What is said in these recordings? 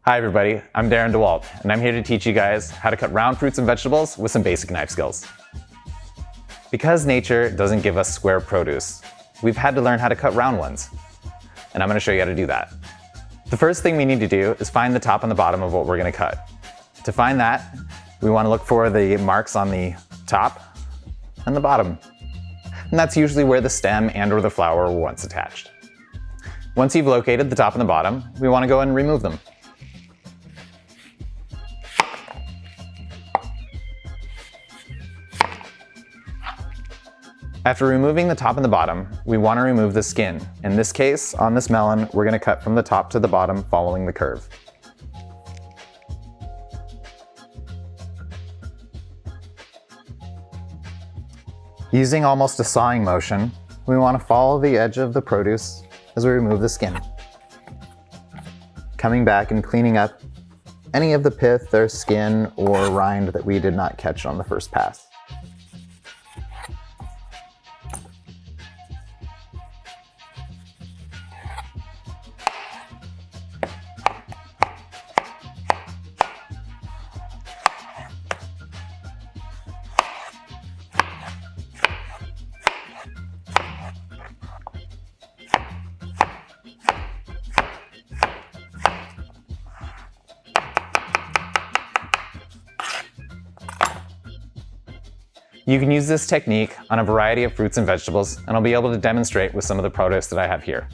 Hi everybody, I'm Darren DeWalt, and I'm here to teach you guys how to cut round fruits and vegetables with some basic knife skills. Because nature doesn't give us square produce, we've had to learn how to cut round ones. And I'm going to show you how to do that. The first thing we need to do is find the top and the bottom of what we're going to cut. To find that, we want to look for the marks on the top and the bottom. And that's usually where the stem and or the flower were once attached. Once you've located the top and the bottom, we want to go and remove them. After removing the top and the bottom, we want to remove the skin. In this case, on this melon, we're going to cut from the top to the bottom following the curve. Using almost a sawing motion, we want to follow the edge of the produce as we remove the skin. Coming back and cleaning up any of the pith or skin or rind that we did not catch on the first pass. You can use this technique on a variety of fruits and vegetables, and I'll be able to demonstrate with some of the produce that I have here.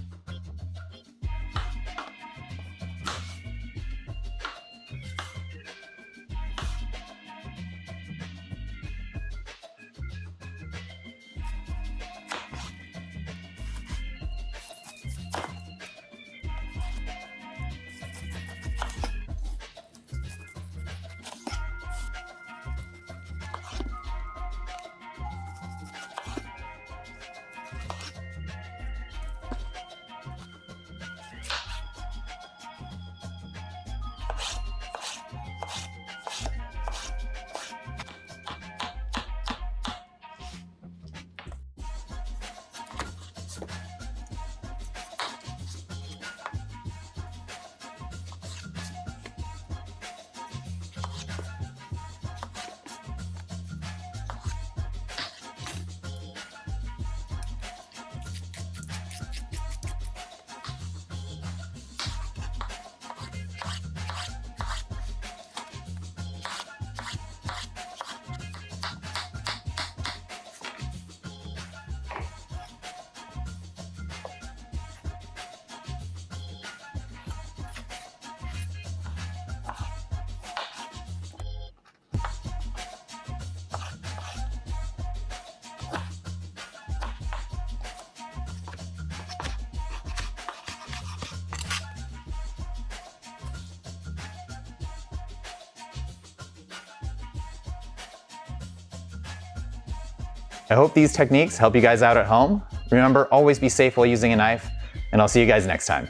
I hope these techniques help you guys out at home. Remember, always be safe while using a knife, and I'll see you guys next time.